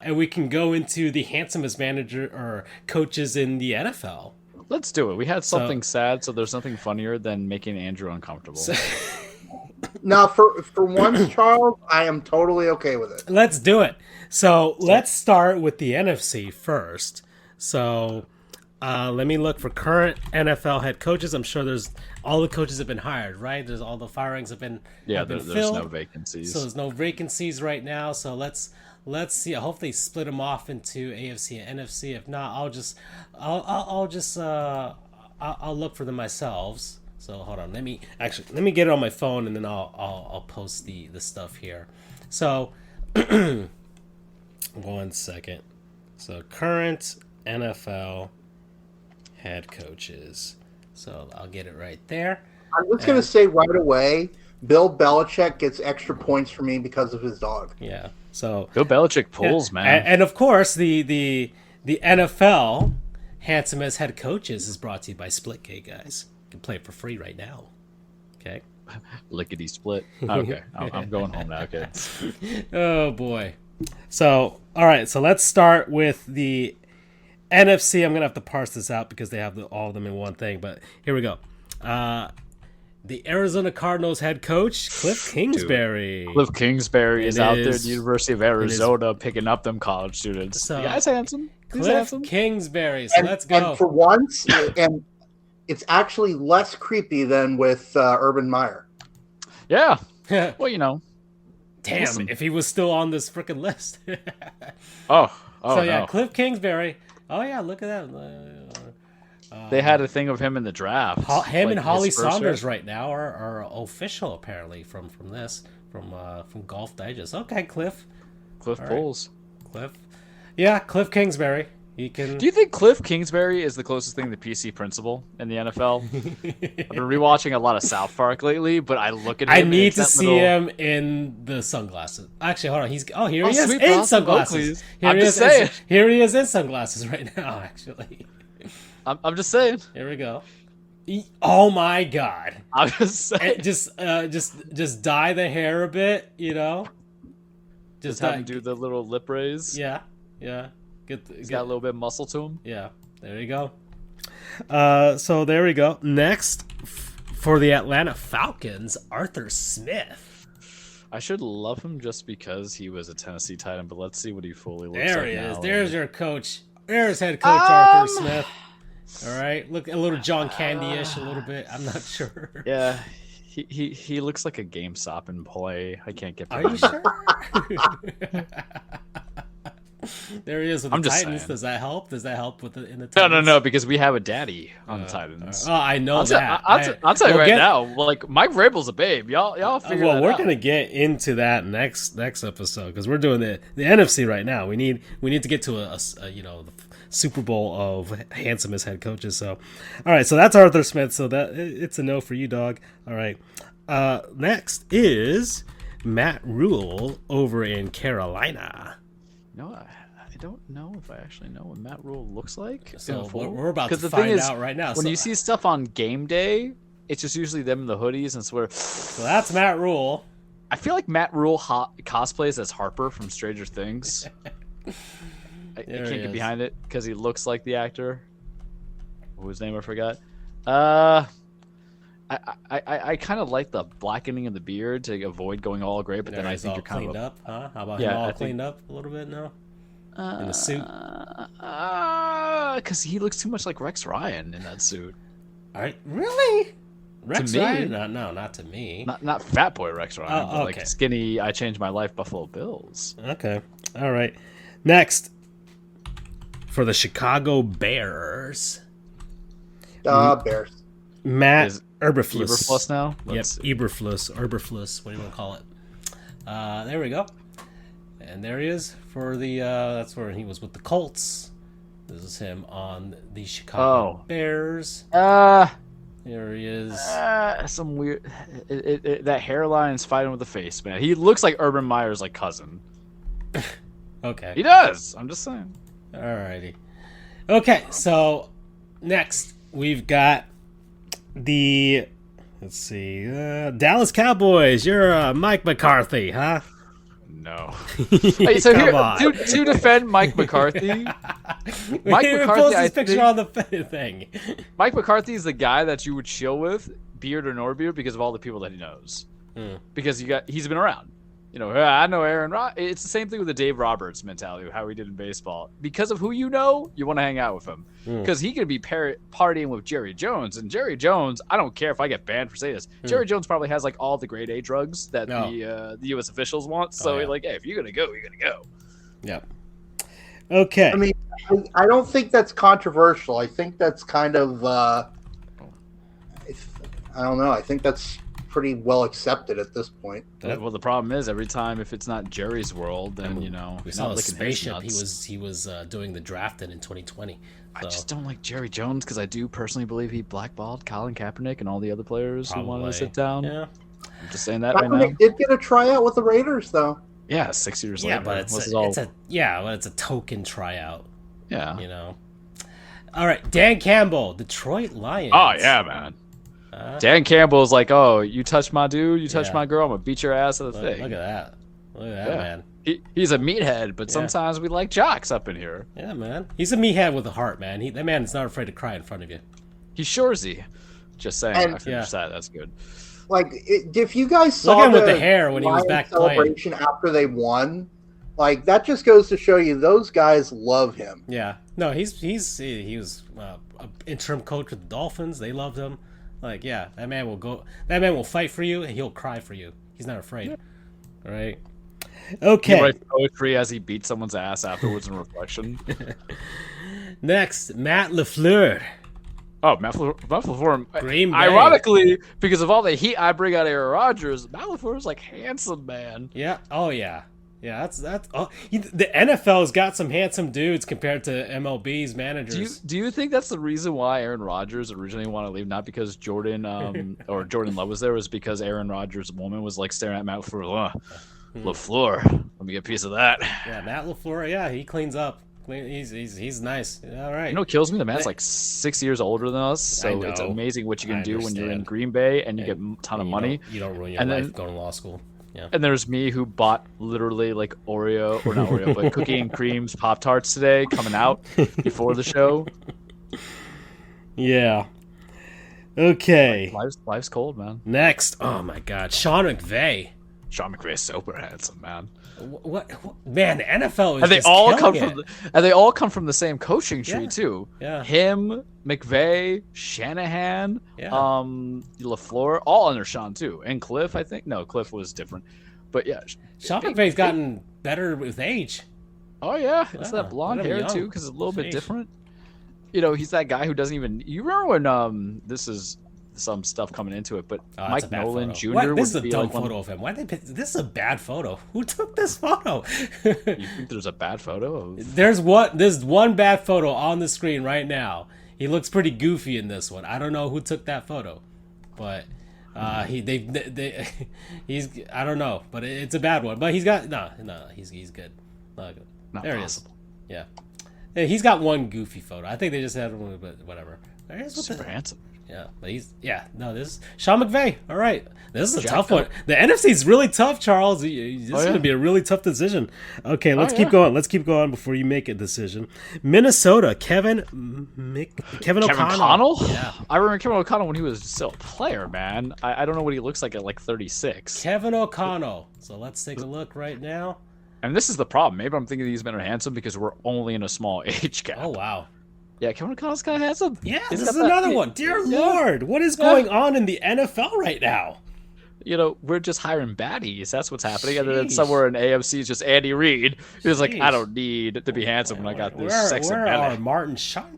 And we can go into the handsomest manager or coaches in the NFL. Let's do it. We had something sad, so there's nothing funnier than making Andrew uncomfortable. Now, for once, Charles, I am totally okay with it. Let's do it. So let's start with the NFC first. So let me look for current NFL head coaches. I'm sure there's all the coaches have been hired, right? There's all the firings have been there's filled. No vacancies. So there's no vacancies right now. So let's see. I hope they split them off into AFC and NFC. If not, I'll look for them myself. So hold on. Let me get it on my phone and then I'll post the stuff here. So 1 second. So current NFL head coaches. So I'll get it right there. I'm just going to say right away, Bill Belichick gets extra points for me because of his dog. Yeah. So Bill Belichick pulls, man. And of course, the NFL Handsomest head coaches is brought to you by Splitgate, guys. You can play it for free right now. Okay. Lickety split. Okay. I'm going home now, kids. Oh boy. So all right. So let's start with the NFC. I'm gonna have to parse this out because they have all of them in one thing. But here we go. The Arizona Cardinals head coach, Cliff Kingsbury. Dude, Cliff Kingsbury is out there at the University of Arizona picking up them college students. So, the guy's handsome. Cliff handsome. Kingsbury. So let's go. And for once, and it's actually less creepy than with Urban Meyer. Yeah. Well, you know. Damn, listen. if he was still on this freaking list. So yeah, no. Cliff Kingsbury. Oh yeah, look at that. They had a thing of him in the draft. Him and Holly Saunders right now are official apparently from Golf Digest. Okay, Cliff. Cliff pulls. Cliff. Yeah, Cliff Kingsbury. He can. Do you think Cliff Kingsbury is the closest thing to PC Principal in the NFL? I've been rewatching a lot of South Park lately, but I look at him. I need to see him in the sunglasses. Actually, hold on. Here he is in sunglasses. Here he is in sunglasses right now. Actually. I'm just saying. Here we go. Oh my god! I'm just saying. Just dye the hair a bit, you know. Just have him do the little lip raise. Yeah. He's got a little bit of muscle to him. Yeah. There you go. So there we go. Next, for the Atlanta Falcons, Arthur Smith. I should love him just because he was a Tennessee Titan, but let's see what he fully looks there like. There he is. Now. There's your coach. There's head coach Arthur Smith. All right, look a little John Candy-ish, a little bit. I'm not sure. Yeah, he looks like a GameStop employee. I can't get. Are you sure? There he is with the Titans. Saying. Does that help? Does that help with in the Titans? No, because we have a daddy on the Titans. Oh, I know that. I'll tell you right now. Like Mike Vrabel's a babe. Y'all figure that out. Well, we're gonna get into that next episode because we're doing the NFC right now. We need to get to a the Super Bowl of handsomest head coaches. So, all right. So that's Arthur Smith. So that it's a no for you, dog. All right. Next is Matt Rule over in Carolina. No, I don't know if I actually know what Matt Rule looks like. So we're about to find out right now. When you see stuff on game day, it's just usually them in the hoodies and swear. So that's Matt Rule. I feel like Matt Rule cosplays as Harper from Stranger Things. I can't get behind it because he looks like the actor whose name I forgot. I kind of like the blackening of the beard to avoid going all gray, but then I think you're kind cleaned of up, huh? How about him all cleaned up a little bit now? In the suit? Because he looks too much like Rex Ryan in that suit. Really? Rex to me, Ryan? No, not to me. Not Fat Boy Rex Ryan, but okay. like skinny, I changed my life Buffalo Bills. Okay. All right. Next, for the Chicago Bears. Bears. Matt Eberflus. Eberflus now? Yep, Eberflus. What do you want to call it? There we go. And there he is for the, that's where he was with the Colts. This is him on the Chicago Bears. There he is. Some weird, that hairline's fighting with the face, man. He looks like Urban Meyer's like cousin. Okay. He does. I'm just saying. Alrighty. Okay, so next we've got the Dallas Cowboys. You're Mike McCarthy, huh? no. Hey, so here, to defend Mike McCarthy, post his picture on the thing. Mike McCarthy is the guy that you would chill with, beard or no beard, because of all the people that he knows. Because he's been around. I know Aaron Rod. It's the same thing with the Dave Roberts mentality, how he did in baseball. Because of who you know, you want to hang out with him. Because he could be partying with Jerry Jones. And Jerry Jones, I don't care if I get banned for saying this. Jerry Jones probably has like all the grade A drugs that the U.S. officials want. So hey, if you're going to go, you're going to go. Yeah. Okay. I mean, I don't think that's controversial. I think that's kind of, I don't know. I think that's pretty well accepted at this point. Well, the problem is every time if it's not Jerry's world, then we saw the spaceship. He was doing the drafting in 2020. So. I just don't like Jerry Jones because I do personally believe he blackballed Colin Kaepernick and all the other players who wanted to sit down. Yeah, I'm just saying that right now. Did get a tryout with the Raiders though. Yeah, 6 years later. But it's a token tryout. Yeah, All right, Dan Campbell, Detroit Lions. Oh yeah, man. Dan Campbell is like, oh, you touch my dude, you touch my girl, I'm gonna beat your ass at the thing. Look at that, man. He's a meathead, but sometimes we like jocks up in here. Yeah, man. He's a meathead with a heart, man. That man is not afraid to cry in front of you. He's Shorzy. Just saying. I finished that. That's good. Like, if you guys saw look at him with the hair when he was back celebration playing after they won, like that just goes to show you those guys love him. Yeah. No, he was an interim coach with the Dolphins. They loved him. Like, yeah, that man will fight for you and he'll cry for you. He's not afraid. All right. Okay. He writes poetry as he beats someone's ass afterwards in reflection. Next, Matt LaFleur. Oh, Matt LaFleur. Green Bay. Ironically, because of all the heat I bring out of Aaron Rodgers, Matt LaFleur is like handsome, man. Yeah. Oh, yeah. Yeah, that's. Oh, the NFL's got some handsome dudes compared to MLB's managers. Do you think that's the reason why Aaron Rodgers originally wanted to leave? Not because Jordan or Jordan Love was there, was because Aaron Rodgers' woman was like staring at Matt LaFleur. LaFleur, let me get a piece of that. Yeah, Matt LaFleur. Yeah, he cleans up. He's nice. All right. You know what kills me? The man's like 6 years older than us, so it's amazing what you can do when you're in Green Bay and you get a ton of money. You don't ruin your life going to law school. Yeah. And there's me who bought literally like Oreo, or not Oreo, but Cookie and Cream's Pop-Tarts today coming out before the show. Yeah. Okay. Life's cold, man. Next. Oh, my God. Sean McVay. Sean McVay is super handsome, man. What man, the NFL is and they just all killing come it. And they all come from the same coaching tree too. Yeah. Him, McVay, Shanahan, LaFleur, all under Sean too. And Cliff, I think. No, Cliff was different. But yeah. Sean McVay's gotten better with age. Oh yeah. It's that blonde hair too, because it's a little bit different. You know, he's that guy who doesn't even remember when this is some stuff coming into it, but Mike Nolan Jr. This is a dumb photo of him. Why did they pick? This is a bad photo. Who took this photo? You think there's a bad photo? There's one bad photo on the screen right now. He looks pretty goofy in this one. I don't know who took that photo, but he's I don't know, but it's a bad one. But he's got he's good. Not there possible. It is. Yeah, he's got one goofy photo. I think they just had one, but whatever. Super handsome. Yeah, but this is Sean McVay. All right. This is a tough one. The NFC is really tough, Charles. This is going to be a really tough decision. Okay, let's keep going. Let's keep going before you make a decision. Minnesota, Kevin O'Connell? Yeah. I remember Kevin O'Connell when he was still a player, man. I don't know what he looks like at like 36. Kevin O'Connell. So let's take a look right now. And this is the problem. Maybe I'm thinking these men are handsome because we're only in a small age gap. Oh, wow. Yeah, Kevin O'Connell's kind of handsome. Yeah, this is another one. Dear Lord, what is going on in the NFL right now? You know, we're just hiring baddies. That's what's happening. And then somewhere in AFC is just Andy Reid, who's like, I don't need to be handsome when I got this sex and belly. Where are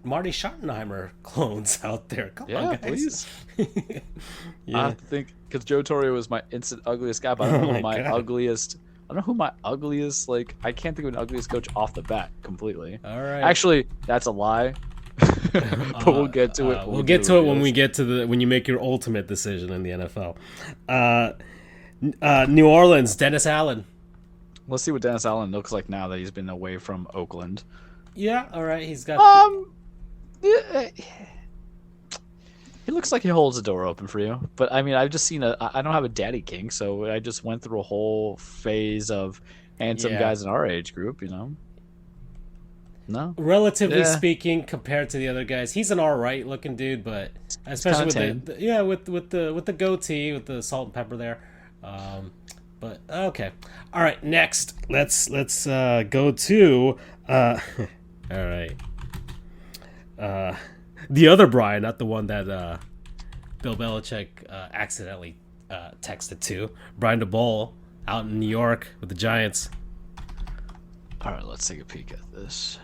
Marty Schottenheimer clones out there? Come on, guys. Please. I have to think, because Joe Torre was my instant ugliest guy, but I don't know who my ugliest, like, I can't think of an ugliest coach off the bat completely. All right. Actually, that's a lie. But we'll get to it. We'll get to it when we get to when you make your ultimate decision in the NFL. New Orleans, Dennis Allen. Let's see what Dennis Allen looks like now that he's been away from Oakland. Yeah, all right. He's got. He looks like he holds the door open for you. But I mean, I've just seen I don't have a daddy kink, so I just went through a whole phase of handsome guys in our age group, you know. No, relatively speaking, compared to the other guys, he's an all right looking dude, but especially with the goatee, with the salt and pepper there. But okay, all right. Next, let's go to all right. The other Brian, not the one that Bill Belichick accidentally texted to. Brian DeBoll out in New York with the Giants. All right, let's take a peek at this.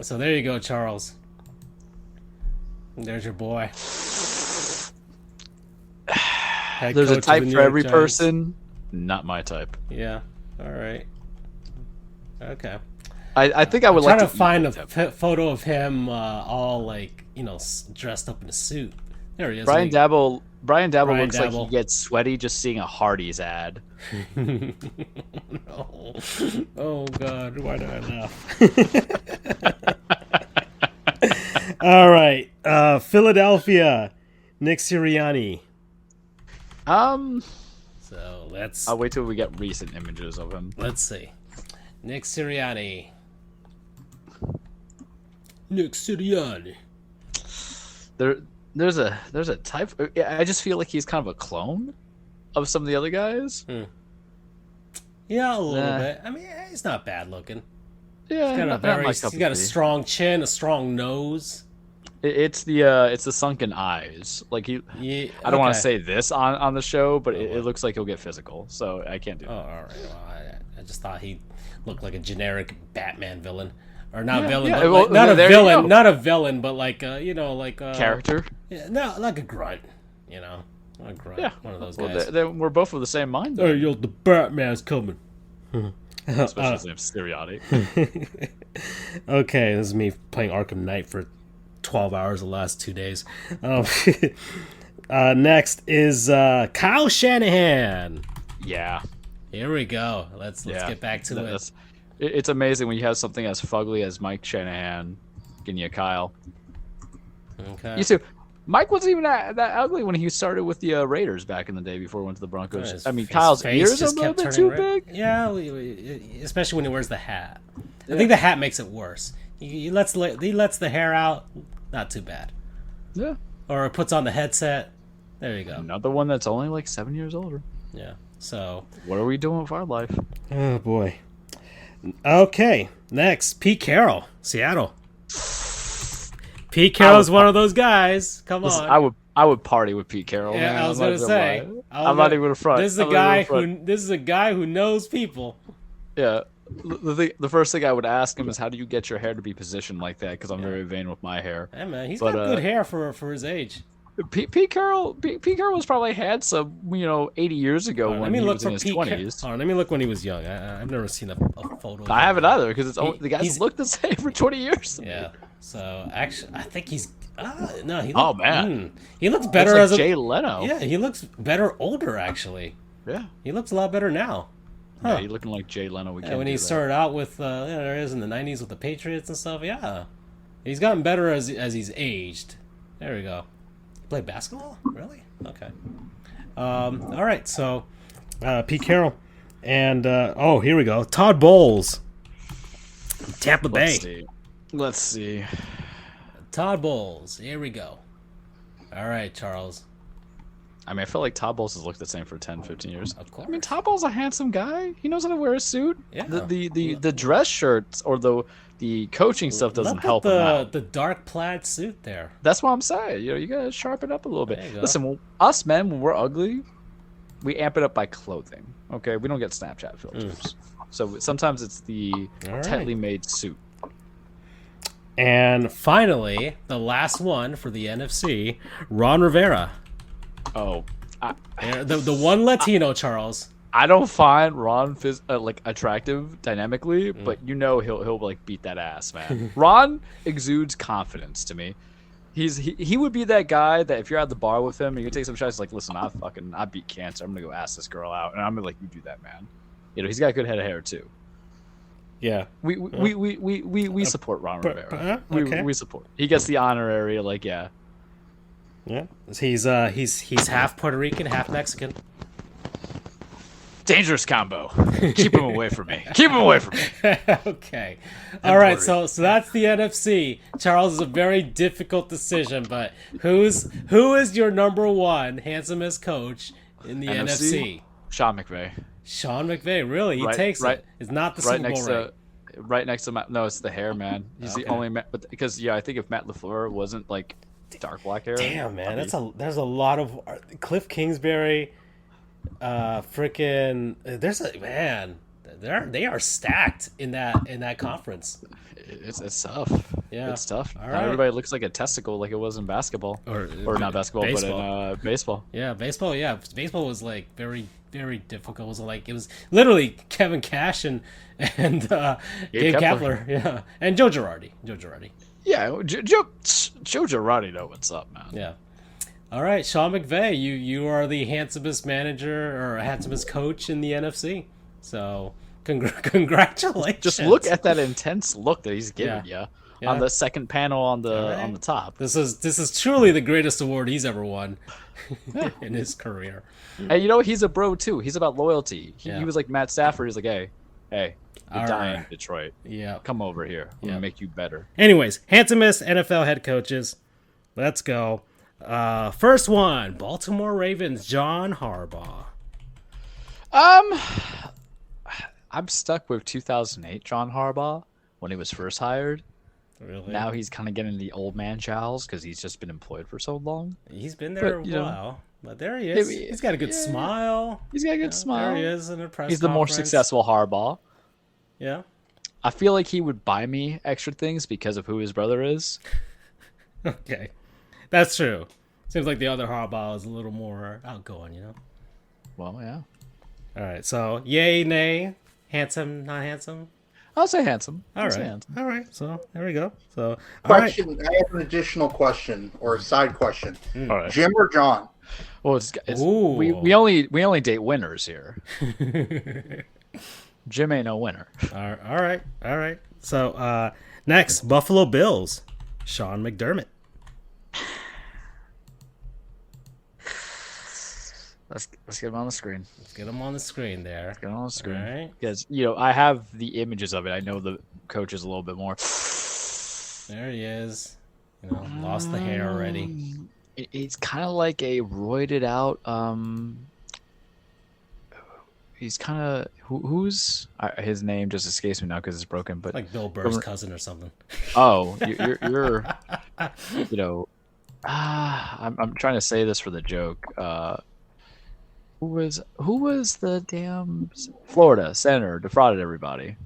So there you go, Charles. There's your boy. There's a type for every person. Not my type. Yeah. All right. Okay. I think I would like to find a photo of him all like, dressed up in a suit. There he is. Brian Dabble looks like he gets sweaty just seeing a Hardee's ad. No. Oh God, why do I laugh? All right, Philadelphia, Nick Sirianni. So let's. I'll wait till we get recent images of him. Let's see, Nick Sirianni. Nick Sirianni. There's a type. I just feel like he's kind of a clone of some of the other guys. Yeah, a little bit. I mean, he's not bad looking. Yeah, he's got a strong chin, a strong nose. It's the sunken eyes. Like I don't want to say this on the show, but it looks like he'll get physical. So I can't do that. Oh, all right. Well, I just thought he looked like a generic Batman villain. Or not villain, but not a villain, but like character. Yeah, no, like a grunt, a grunt. Yeah, one of those guys. We're both of the same mind. Though. Hey, the Batman's coming. Especially his name's Sirianni. Okay, this is me playing Arkham Knight for 12 hours the last 2 days. Next is Kyle Shanahan. Yeah. Here we go. Let's get back to it. It's amazing when you have something as fugly as Mike Shanahan getting you Kyle. Okay. You see, Mike wasn't even that ugly when he started with the Raiders back in the day before he went to the Broncos. Kyle's ears are a little bit too big. Yeah, especially when he wears the hat. I think the hat makes it worse. He lets the hair out. Not too bad. Yeah. Or puts on the headset. There you go. Another one that's only like 7 years older. Yeah. So. What are we doing with our life? Oh boy. Okay, next, Pete Carroll, Seattle. Pete Carroll's one of those guys. Come on. I would party with Pete Carroll. Yeah, man. I was gonna say. I'm not even a front. This is a guy who knows people. Yeah. The first thing I would ask him is, how do you get your hair to be positioned like that? Because I'm very vain with my hair. Yeah, man, he's got good hair for his age. Pete Carroll was probably handsome, 80 years ago when he was in his 20s. Let me look when he was young. I've never seen a photo. I haven't either, because the guys looked the same for 20 years. Yeah. So actually, I think he's. No, he. He looks better as Jay Leno. Yeah, he looks better older actually. Yeah. He looks a lot better now. Huh. Yeah, he's looking like Jay Leno. When he started out with there he is in the 90s with the Patriots and stuff. Yeah, he's gotten better as he's aged. There we go. Play basketball? Really? Okay. All right. So, Pete Carroll, and here we go. Todd Bowles, Tampa Bay. Let's see. Todd Bowles. Here we go. All right, Charles. I mean, I feel like Todd Bowles has looked the same for 10, 15 years. Of course. I mean, Todd Bowles is a handsome guy. He knows how to wear a suit. Yeah. The dress shirts or the coaching stuff doesn't help him out. The dark plaid suit there. That's what I'm saying. You gotta sharpen up a little bit. Listen, us men, when we're ugly, we amp it up by clothing. Okay, we don't get Snapchat filters. So sometimes it's the tightly made suit. And finally, the last one for the NFC, Ron Rivera. Oh, the one Latino, Charles. I don't find Ron attractive dynamically, but he'll like beat that ass, man. Ron exudes confidence to me. He would be that guy that if you're at the bar with him and you take some shots, like, listen, I beat cancer. I'm gonna go ask this girl out, and I'm gonna you do that, man. He's got a good head of hair too. Yeah, we support Ron Rivera. Okay. We support. He gets the honorary, yeah. Yeah, he's half Puerto Rican, half Mexican. Dangerous combo. Keep him away from me. Keep him away from me. Okay. All right. So that's the NFC. Charles, is a very difficult decision, but who is your number one handsomest coach in the NFC? Sean McVay. Sean McVay, really? He takes it. It's not the Super Bowl ring. Right next to Matt. No, it's the hair, man. He's the only man. But because I think if Matt LaFleur wasn't like dark black hair. Damn, man, there's a lot of Cliff Kingsbury. They are stacked in that conference. It's tough. Yeah, it's tough. All Not right. everybody looks like a testicle like it was in basketball, or not basketball, baseball. but in baseball. Yeah, baseball. Yeah, baseball was like very, very difficult. It was literally Kevin Cash and Gabe Kapler. Yeah, and Joe Girardi. Yeah, Joe Girardi know what's up, man. Yeah. All right, Sean McVay, you are the handsomest manager or handsomest coach in the NFC. So congratulations. Just look at that intense look that he's giving you on the second panel on the top. This is truly the greatest award he's ever won in his career. And he's a bro too. He's about loyalty. He was like Matt Stafford. He's like, hey, you're dying, Detroit. Yeah, come over here. I'm gonna make you better. Anyways, handsomest NFL head coaches. Let's go. First one, Baltimore Ravens, John Harbaugh. I'm stuck with 2008 John Harbaugh when he was first hired. Really? Now he's kind of getting the old man jowls because he's just been employed for so long. He's been there a while, but there he is. He's got a good smile. He's got a good smile. There he is in a press He's the more successful Harbaugh. Yeah. I feel like he would buy me extra things because of who his brother is. Okay. That's true. Seems like the other Harbaugh is a little more outgoing, Well, yeah. All right. So, yay, nay, handsome, not handsome? I'll say handsome. All right. So, there we go. So, question. I have an additional question or a side question. All right. Jim or John? Well, we only date winners here. Jim ain't no winner. All right. So, next, Buffalo Bills, Sean McDermott. Let's get him on the screen. Let's get him on the screen there. Let's get him on the screen. All right. Because, I have the images of it. I know the coach is a little bit more. There he is. Lost the hair already. It's kind of like a roided out. He's kind of who's his name just escapes me now because it's broken. But like Bill Burr's cousin or something. Oh, you're I'm trying to say this for the joke. Who was the damn Florida senator defrauded everybody?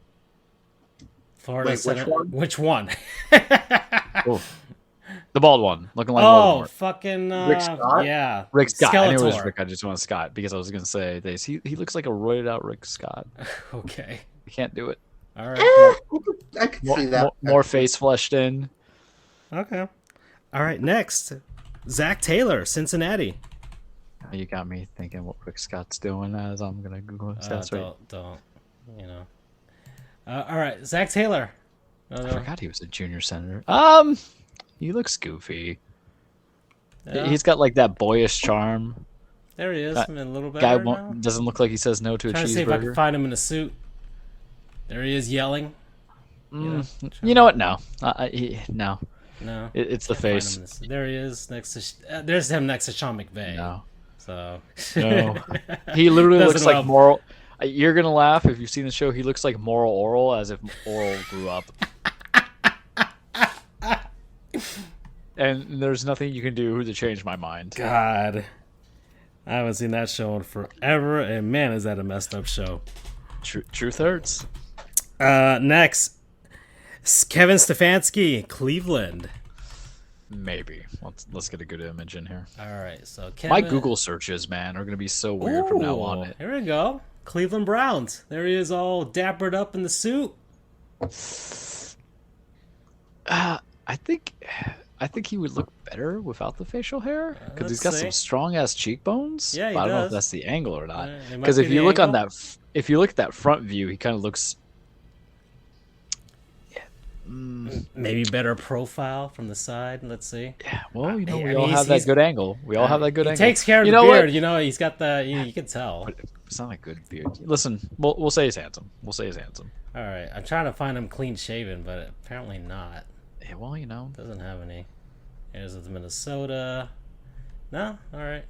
Florida senator. Which one? Oh, the bald one, looking like Voldemort. Fucking Rick Scott? Yeah, Rick Scott. Skeletor. I knew it was Rick. I just wanted Scott because I was gonna say this. He looks like a roided out Rick Scott. Okay, you can't do it. All right, I could see that. More face fleshed in. Okay, all right. Next, Zach Taylor, Cincinnati. You got me thinking what Rick Scott's doing as I'm gonna Google his stats. Don't. All right, Zach Taylor. I forgot he was a junior senator. He looks goofy. Yeah. He's got like that boyish charm. There he is. A little better now. Doesn't look like he says no to a cheeseburger. Trying to see if I can find him in a suit. There he is yelling. You know what? No. No. No. It's the face. There he is next to. There's him next to Sean McVay. No. So. No. He literally looks like Moral. You're gonna laugh if you've seen the show. He looks like Moral Oral, as if Oral grew up. And there's nothing you can do to change my mind. God, I haven't seen that show in forever, and man, is that a messed up show. Truth hurts. Next, Kevin Stefanski, Cleveland. Maybe. Let's get a good image in here. All right, so my Google searches, man, are gonna be so weird from now on. Here we go. Cleveland Browns. There he is, all dappered up in the suit. I think he would look better without the facial hair because he's got some strong ass cheekbones. Yeah, but I don't know if that's the angle or not. Because if you look at that front view, he kind of looks. Maybe better profile from the side. Let's see. Yeah, well, we all have that good angle. We all have that good angle. He takes care of the beard. He's got the. You can tell. It's not a good beard. Listen, we'll say he's handsome. We'll say he's handsome. All right, I'm trying to find him clean shaven, but apparently not. Yeah, well, you know, Doesn't have any. Here's the Minnesota. No, all right.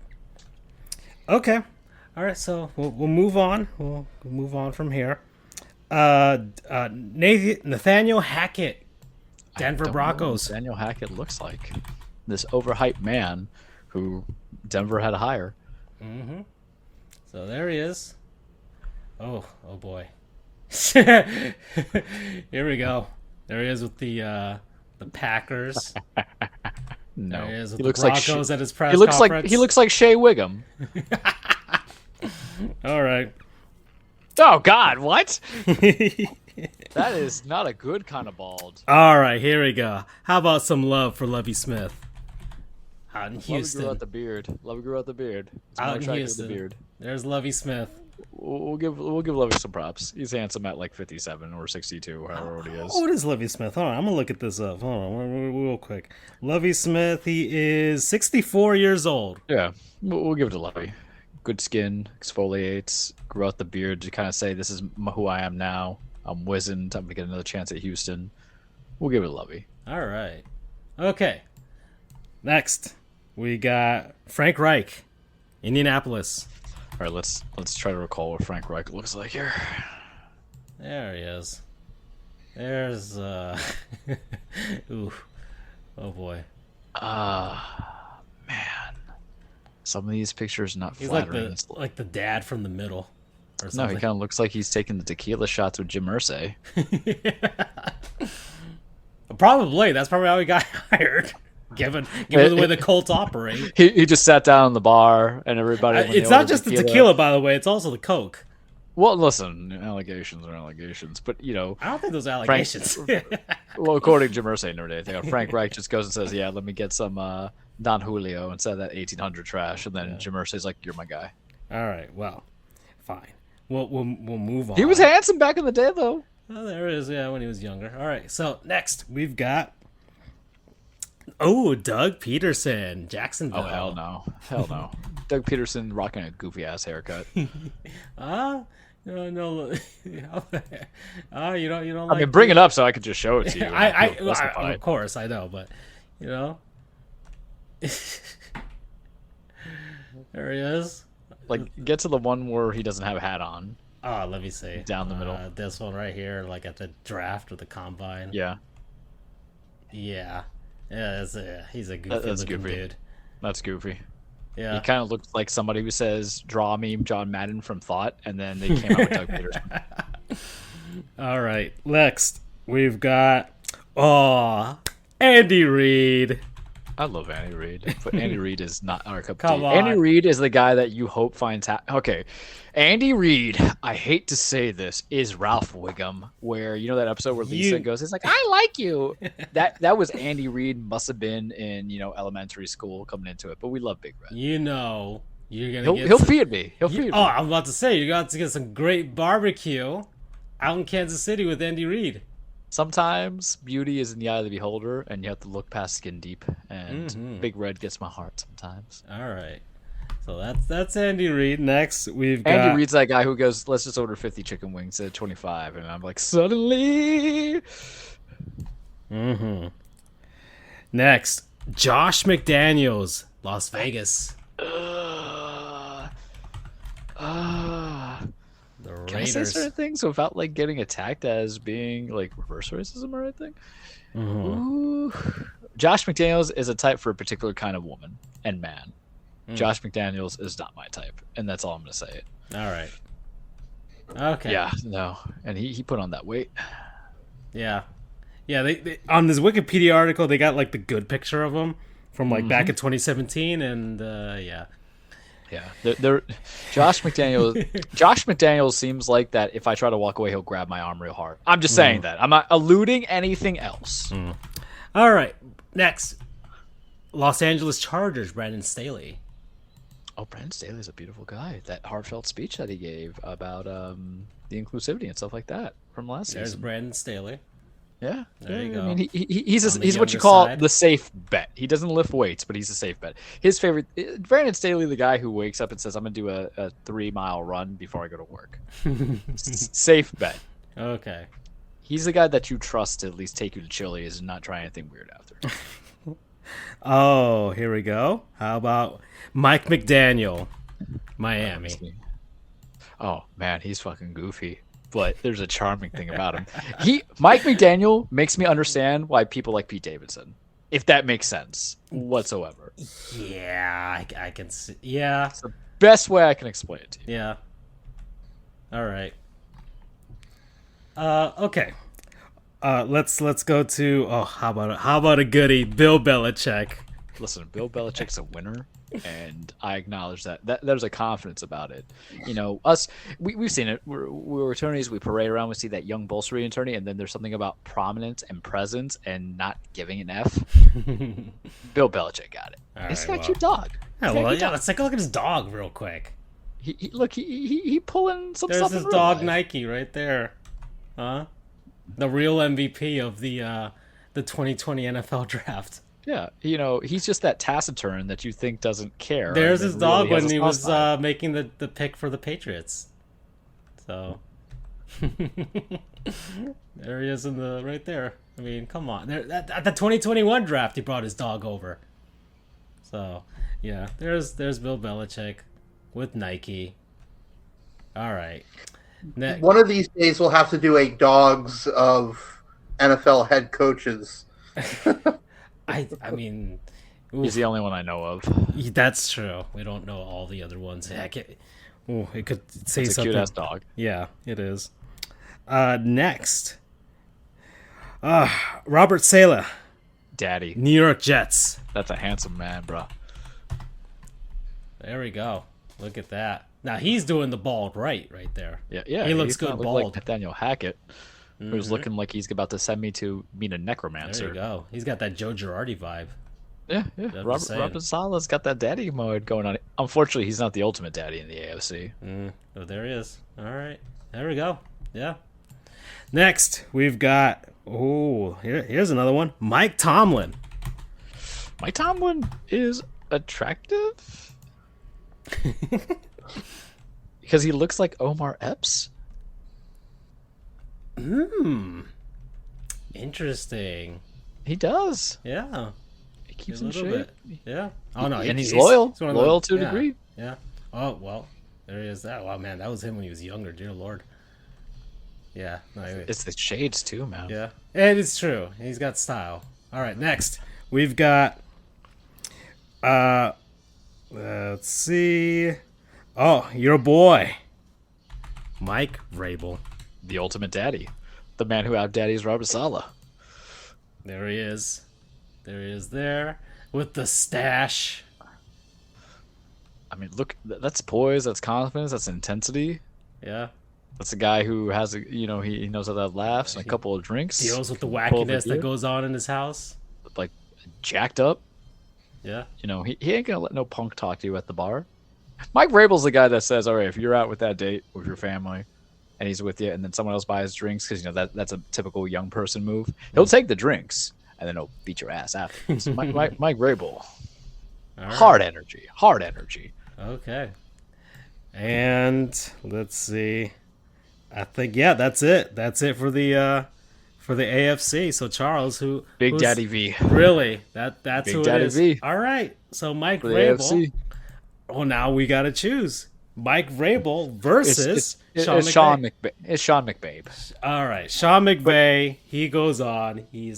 Okay, all right. So we'll move on. We'll move on from here. Nathaniel Hackett, Denver Broncos. Nathaniel Hackett looks like this overhyped man who Denver had to hire. Mm-hmm. So there he is. Oh boy. Here we go. There he is with the Packers. No, there he is with he the looks Broncos like at his press he looks conference. he looks like Shea Wiggum. All right. Oh God, what? That is not a good kind of bald. All right, here we go. How about some love for Lovie Smith? Out in Lovey Houston. grew out the beard. Lovey grew out the beard. It's more Out in attractive Houston. with the beard. There's Lovie Smith. We'll give Lovey some props. He's handsome at like 57 or 62, however old he is. How old is Lovie Smith? Hold on, I'm gonna look at this up. Hold on, real quick. Lovie Smith, he is 64 years old. Yeah, we'll give it to Lovey. Good skin, exfoliates, grew out the beard to kind of say, this is who I am now. I'm wizened. I'm going to get another chance at Houston. We'll give it to Lovey. All right. Okay. Next, we got Frank Reich, Indianapolis. All right, let's try to recall what Frank Reich looks like here. There he is. There's ooh. Oh boy. Man. Some of these pictures not He's flattering. like the dad from the middle. Or No, something. he kind of looks like he's taking the tequila shots with Jim Irsay. Probably. That's probably how he got hired. Given the way the Colts operate. He just sat down in the bar and everybody. when It's they not ordered just the tequila, by the way. It's also the Coke. Well, listen, allegations are allegations, but you know, I don't think those are allegations. well, according to Jim Irsay, never did anything. Frank Reich just goes and says, "Yeah, let me get some Don Julio instead of that 1800 trash," and then Jim Irsay's like, "You're my guy." All right. Well, fine. We'll move on. He was handsome back in the day, though. Oh, there it is. Yeah, when he was younger. All right. So next we've got Doug Peterson, Jacksonville. Oh hell no. Doug Peterson rocking a goofy ass haircut. No. You don't like. I mean, bring it up so I could just show it to you. Of course I know, but you know, there he is. Like, get to the one where he doesn't have a hat on. Oh, let me see. Down the middle. This one right here, like at the draft or the combine. Yeah. Yeah. He's a goofy That's looking goofy. dude. That's goofy. Yeah. He kind of looks like somebody who says, "Draw me John Madden from Thought," and then they came out with Doug Peterson. All right. Next, we've got Andy Reid. I love Andy Reid, but Andy Reid is not our cup of Come tea. on. Andy Reid is the guy that you hope finds okay. Andy Reid, I hate to say this, is Ralph Wiggum, where you know that episode where Lisa goes, "It's like I like you." that was Andy Reid. Must have been in elementary school coming into it, but we love Big Red. You're gonna He'll feed me. He'll feed me. Oh, I'm about to say you're going to get some great barbecue out in Kansas City with Andy Reid. Sometimes beauty is in the eye of the beholder, and you have to look past skin deep. And Big Red gets my heart sometimes. All right, so that's Andy Reid. Next, we've got Andy Reid's that guy who goes, "Let's just order 50 chicken wings at 25," and I'm like, suddenly. Next, Josh McDaniels, Las Vegas. The Can I say Raiders. certain things without like getting attacked as being like reverse racism or anything? Ooh. Josh McDaniels is a type for a particular kind of woman and man. Josh McDaniels is not my type, and that's all I'm gonna say. All right. Okay. Yeah, no, and he put on that weight. Yeah. They on this Wikipedia article they got like the good picture of him from like back in 2017, and yeah. Yeah, they're Josh McDaniels. Josh McDaniels seems like that. If I try to walk away, he'll grab my arm real hard. I'm just saying that. I'm not alluding anything else. All right. Next, Los Angeles Chargers, Brandon Staley. Oh, Brandon Staley's a beautiful guy. That heartfelt speech that he gave about the inclusivity and stuff like that from last There's season. Brandon Staley. Yeah, There you I go. mean, he's On the he's what you younger call side. the safe bet. He doesn't lift weights, but he's a safe bet. His favorite, Brandon Staley, the guy who wakes up and says, "I'm gonna do a 3 mile run before I go to work." Safe bet. Okay. He's the guy that you trust to at least take you to Chili's and not try anything weird after. Oh, here we go. How about Mike McDaniel, Miami? Oh man, he's fucking goofy, but there's a charming thing about him. Mike McDaniel makes me understand why people like Pete Davidson, if that makes sense whatsoever. Yeah, I can see. Yeah, It's the best way I can explain it to you. yeah. All right. Okay. Let's go to how about a goodie, Bill Belichick. Listen, Bill Belichick's a winner, and I acknowledge that. There's a confidence about it. You know, we've seen it. We're attorneys. We parade around. We see that young bolstery attorney, and then there's something about prominence and presence and not giving an F. Bill Belichick got it. He's got a cute dog. Yeah, let's take a look at his dog real quick. He pulling some There's stuff. his in dog real life. Nike right there, huh? The real MVP of the 2020 NFL draft. Yeah, you know, he's just that taciturn that you think doesn't care. There's and his then really dog has when a he soft was spot. making the pick for the Patriots. So there he is right there. I mean, come on. At the 2021 draft, he brought his dog over. So yeah, there's Bill Belichick with Nike. All right. One of these days, we'll have to do a dogs of NFL head coaches. I mean, He's the only one I know of. that's true. We don't know all the other ones. Heck, it could say It's a something. cute ass dog. Yeah, it is. Next, Robert Saleh, Daddy. New York Jets. That's a handsome man, bro. There we go. Look at that. Now he's doing the bald right there. Yeah. He looks he's good not looking bald. like Nathaniel Hackett, who's looking like he's about to send me to meet a necromancer. There you go. He's got that Joe Girardi vibe. Yeah. just saying. Robert Saleh's got that daddy mode going on. Unfortunately, he's not the ultimate daddy in the AFC. Oh, there he is. All right. There we go. Yeah. Next, we've got here's another one. Mike Tomlin. Mike Tomlin is attractive because he looks like Omar Epps. Interesting. He does. Yeah. He keeps A in little shape. bit. Yeah. Oh no, And he's loyal. one of the- Loyal to a yeah, degree. Yeah. Oh well, there he is. That. Wow, man, that was him when he was younger. Dear Lord. Yeah. No, It's the shades too, man. yeah. And it's true. He's got style. All right. Next, we've got. Let's see. Oh, your boy, Mike Vrabel. The ultimate daddy. The man who outdaddies Robert Saleh. There he is. There he is there with the stash. I mean, look, that's poise, that's confidence, that's intensity. Yeah. That's a guy who has he knows how that laughs and a couple of drinks. Deals with the Pull over wackiness gear. that goes on in his house. Like jacked up. Yeah. You know, he ain't gonna let no punk talk to you at the bar. Mike Vrabel's the guy that says, all right, if you're out with that date with your family and he's with you and then someone else buys drinks, because, you know, that's a typical young person move, he'll take the drinks and then he'll beat your ass afterwards. Mike Vrabel. All right. Hard energy. Okay. And let's see. I think that's it. That's it for the AFC. So Charles, who's Daddy V. Really? That's Big who Daddy it is. V. All right. So Mike For the Vrabel. AFC. Well, now we got to choose Mike Vrabel versus It's Sean McVay. It's Sean McVay. All right, Sean McVay. He goes on. He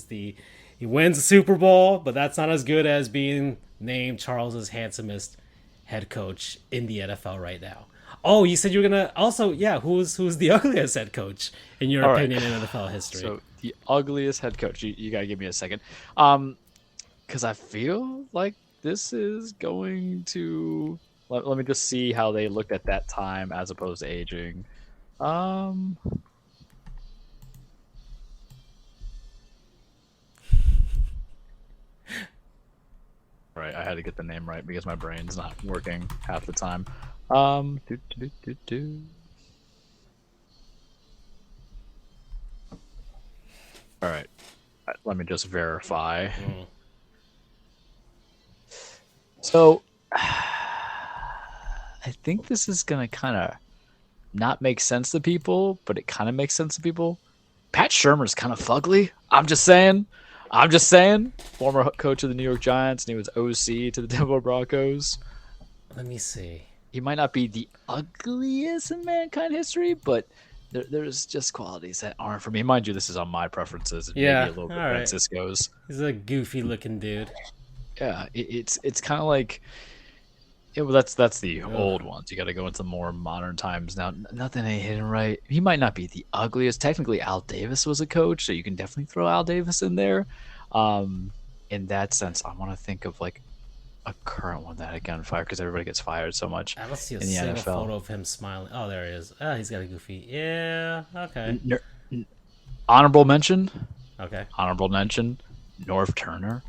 wins the Super Bowl, but that's not as good as being named Charles's handsomest head coach in the NFL right now. Oh, you said you were gonna also, yeah. Who's the ugliest head coach in your opinion in NFL history? So the ugliest head coach. You gotta give me a second, because I feel like this is going to. Let me just see how they looked at that time as opposed to aging. Right, I had to get the name right because my brain's not working half the time. All All right. Let me just verify. So, I think this is going to kind of not make sense to people, but it kind of makes sense to people. Pat Shurmur's kind of fugly. I'm just saying. Former coach of the New York Giants, and he was OC to the Denver Broncos. Let me see. He might not be the ugliest in mankind history, but there's just qualities that aren't for me. Mind you, this is on my preferences. And Yeah, maybe a little bit all right. Francisco's. He's a goofy looking dude. Yeah, it's kind of like. Yeah, well, that's the old ones. You got to go into more modern times now. Nothing ain't hidden right. He might not be the ugliest. Technically, Al Davis was a coach, so you can definitely throw Al Davis in there. In that sense, I want to think of like a current one that got fired because everybody gets fired so much. I don't see a in the single NFL. photo of him smiling. Oh, there he is. Oh, he's got a goofy. Yeah. Okay. Honorable mention. Okay. Honorable mention. Norv Turner.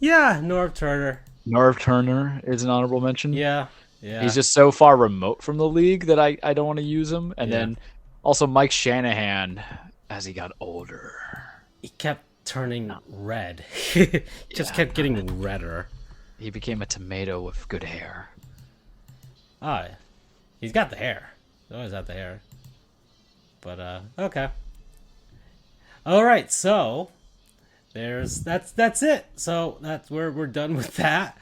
Yeah, Norv Turner. Norv Turner is an honorable mention. Yeah. Yeah. He's just so far remote from the league that I don't want to use him. And Yeah. then also Mike Shanahan as he got older. He kept turning red. Just kept getting redder. He became a tomato with good hair. Oh, he's got the hair. He's always had the hair. But okay. All right, so that's it. So we're done with that.